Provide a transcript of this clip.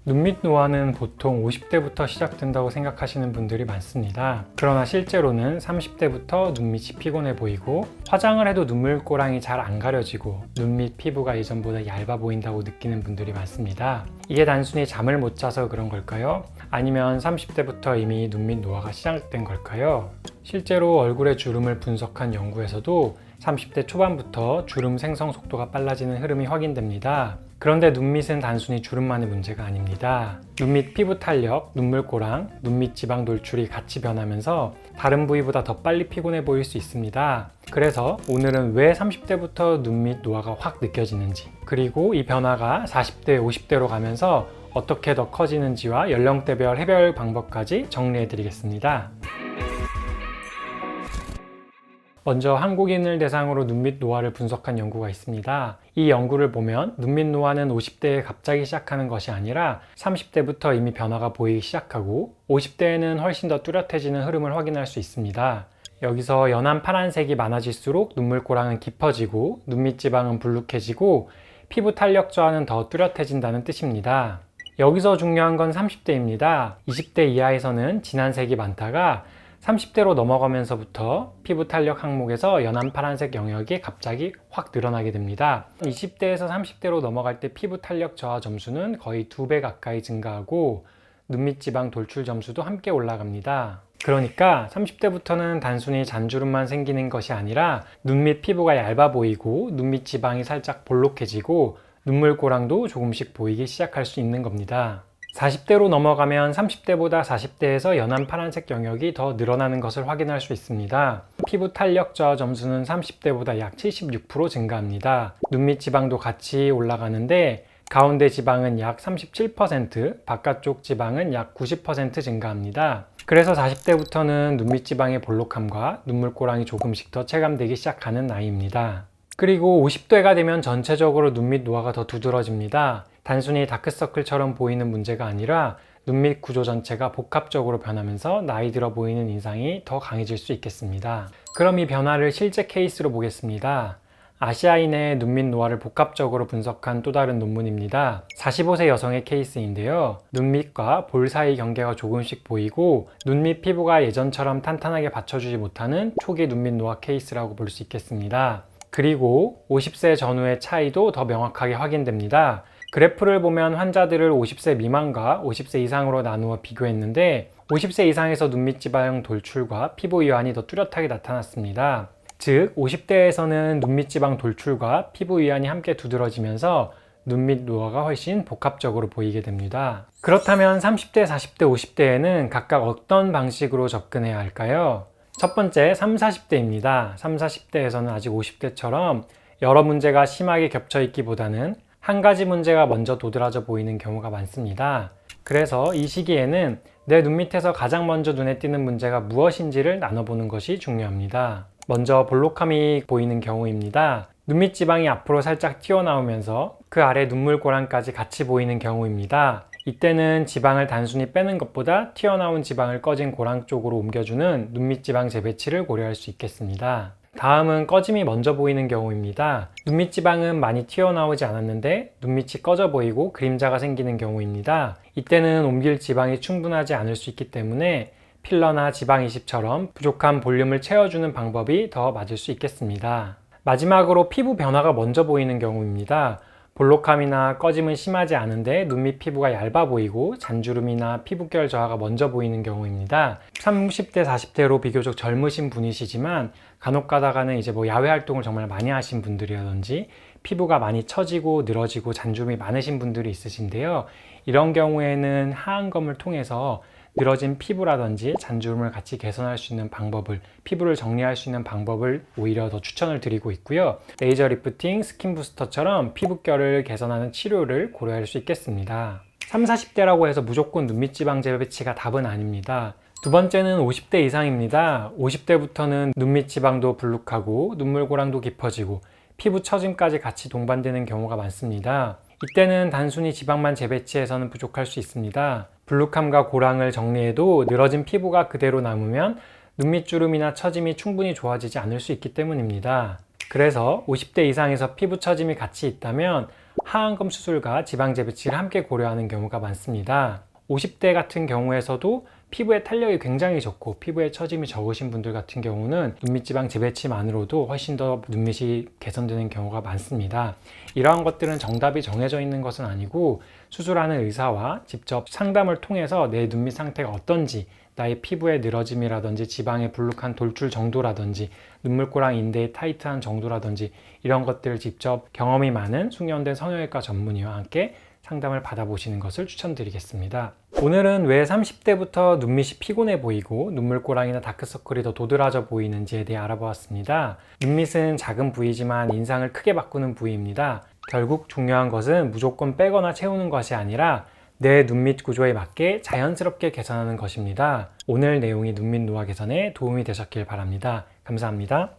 눈밑 노화는 보통 50대부터 시작된다고 생각하시는 분들이 많습니다. 그러나 실제로는 30대부터 눈밑이 피곤해 보이고 화장을 해도 눈물꼬랑이 잘 안 가려지고 눈밑 피부가 예전보다 얇아 보인다고 느끼는 분들이 많습니다. 이게 단순히 잠을 못 자서 그런 걸까요? 아니면 30대부터 이미 눈밑 노화가 시작된 걸까요? 실제로 얼굴의 주름을 분석한 연구에서도 30대 초반부터 주름 생성 속도가 빨라지는 흐름이 확인됩니다. 그런데 눈밑은 단순히 주름만의 문제가 아닙니다. 눈밑 피부 탄력, 눈물꼬랑, 눈밑 지방 돌출이 같이 변하면서 다른 부위보다 더 빨리 피곤해 보일 수 있습니다. 그래서 오늘은 왜 30대부터 눈밑 노화가 확 느껴지는지, 그리고 이 변화가 40대, 50대로 가면서 어떻게 더 커지는지와 연령대별 해결 방법까지 정리해 드리겠습니다. 먼저 한국인을 대상으로 눈밑 노화를 분석한 연구가 있습니다. 이 연구를 보면 눈밑 노화는 50대에 갑자기 시작하는 것이 아니라 30대부터 이미 변화가 보이기 시작하고 50대에는 훨씬 더 뚜렷해지는 흐름을 확인할 수 있습니다. 여기서 연한 파란색이 많아질수록 눈물꼬랑은 깊어지고 눈밑 지방은 불룩해지고 피부 탄력 저하는 더 뚜렷해진다는 뜻입니다. 여기서 중요한 건 30대입니다. 20대 이하에서는 진한 색이 많다가 30대로 넘어가면서부터 피부 탄력 항목에서 연한 파란색 영역이 갑자기 확 늘어나게 됩니다. 20대에서 30대로 넘어갈 때 피부 탄력 저하 점수는 거의 2배 가까이 증가하고 눈밑 지방 돌출 점수도 함께 올라갑니다. 그러니까 30대부터는 단순히 잔주름만 생기는 것이 아니라 눈밑 피부가 얇아 보이고 눈밑 지방이 살짝 볼록해지고 눈물꼬랑도 조금씩 보이기 시작할 수 있는 겁니다. 40대로 넘어가면 30대보다 40대에서 연한 파란색 영역이 더 늘어나는 것을 확인할 수 있습니다. 피부 탄력 저하 점수는 30대보다 약 76% 증가합니다. 눈밑 지방도 같이 올라가는데 가운데 지방은 약 37%, 바깥쪽 지방은 약 90% 증가합니다. 그래서 40대부터는 눈밑 지방의 볼록함과 눈물꼬랑이 조금씩 더 체감되기 시작하는 나이입니다. 그리고 50대가 되면 전체적으로 눈밑 노화가 더 두드러집니다. 단순히 다크서클처럼 보이는 문제가 아니라 눈밑 구조 전체가 복합적으로 변하면서 나이 들어 보이는 인상이 더 강해질 수 있겠습니다. 그럼 이 변화를 실제 케이스로 보겠습니다. 아시아인의 눈밑 노화를 복합적으로 분석한 또 다른 논문입니다. 45세 여성의 케이스인데요. 눈밑과 볼 사이 경계가 조금씩 보이고 눈밑 피부가 예전처럼 탄탄하게 받쳐주지 못하는 초기 눈밑 노화 케이스라고 볼 수 있겠습니다. 그리고 50세 전후의 차이도 더 명확하게 확인됩니다. 그래프를 보면 환자들을 50세 미만과 50세 이상으로 나누어 비교했는데 50세 이상에서 눈밑 지방 돌출과 피부 이완이 더 뚜렷하게 나타났습니다. 즉 50대에서는 눈밑 지방 돌출과 피부 이완이 함께 두드러지면서 눈밑 노화가 훨씬 복합적으로 보이게 됩니다. 그렇다면 30대, 40대, 50대에는 각각 어떤 방식으로 접근해야 할까요? 첫 번째 30, 40대입니다. 30, 40대에서는 아직 50대처럼 여러 문제가 심하게 겹쳐 있기보다는 한 가지 문제가 먼저 도드라져 보이는 경우가 많습니다. 그래서 이 시기에는 내 눈 밑에서 가장 먼저 눈에 띄는 문제가 무엇인지를 나눠보는 것이 중요합니다. 먼저 볼록함이 보이는 경우입니다. 눈밑 지방이 앞으로 살짝 튀어나오면서 그 아래 눈물꼬랑까지 같이 보이는 경우입니다. 이때는 지방을 단순히 빼는 것보다 튀어나온 지방을 꺼진 고랑 쪽으로 옮겨주는 눈밑 지방 재배치를 고려할 수 있겠습니다. 다음은 꺼짐이 먼저 보이는 경우입니다. 눈밑 지방은 많이 튀어나오지 않았는데 눈밑이 꺼져 보이고 그림자가 생기는 경우입니다. 이때는 옮길 지방이 충분하지 않을 수 있기 때문에 필러나 지방 이식처럼 부족한 볼륨을 채워주는 방법이 더 맞을 수 있겠습니다. 마지막으로 피부 변화가 먼저 보이는 경우입니다. 볼록함이나 꺼짐은 심하지 않은데 눈밑 피부가 얇아 보이고 잔주름이나 피부결 저하가 먼저 보이는 경우입니다. 30대, 40대로 비교적 젊으신 분이시지만 간혹 가다가는 이제 야외 활동을 정말 많이 하신 분들이라든지 피부가 많이 처지고 늘어지고 잔주름이 많으신 분들이 있으신데요. 이런 경우에는 하안검을 통해서 늘어진 피부라든지 잔주름을 같이 개선할 수 있는 방법을, 피부를 정리할 수 있는 방법을 오히려 더 추천을 드리고 있고요. 레이저 리프팅, 스킨 부스터처럼 피부결을 개선하는 치료를 고려할 수 있겠습니다. 30, 40대라고 해서 무조건 눈밑 지방 재배치가 답은 아닙니다. 두 번째는 50대 이상입니다. 50대부터는 눈밑 지방도 불룩하고 눈물고랑도 깊어지고 피부 처짐까지 같이 동반되는 경우가 많습니다. 이때는 단순히 지방만 재배치해서는 부족할 수 있습니다. 불룩함과 고랑을 정리해도 늘어진 피부가 그대로 남으면 눈밑주름이나 처짐이 충분히 좋아지지 않을 수 있기 때문입니다. 그래서 50대 이상에서 피부 처짐이 같이 있다면 하안검 수술과 지방 재배치를 함께 고려하는 경우가 많습니다. 50대 같은 경우에서도 피부의 탄력이 굉장히 좋고 피부에 처짐이 적으신 분들 같은 경우는 눈밑 지방 재배치만으로도 훨씬 더 눈밑이 개선되는 경우가 많습니다. 이러한 것들은 정답이 정해져 있는 것은 아니고 수술하는 의사와 직접 상담을 통해서 내 눈밑 상태가 어떤지, 나의 피부의 늘어짐이라든지 지방의 불룩한 돌출 정도라든지 눈물꼬랑 인대의 타이트한 정도라든지 이런 것들을 직접 경험이 많은 숙련된 성형외과 전문의와 함께 상담을 받아보시는 것을 추천드리겠습니다. 오늘은 왜 30대부터 눈밑이 피곤해 보이고 눈물꼬랑이나 다크서클이 더 도드라져 보이는지에 대해 알아보았습니다. 눈밑은 작은 부위지만 인상을 크게 바꾸는 부위입니다. 결국 중요한 것은 무조건 빼거나 채우는 것이 아니라 내 눈밑 구조에 맞게 자연스럽게 개선하는 것입니다. 오늘 내용이 눈밑 노화 개선에 도움이 되셨길 바랍니다. 감사합니다.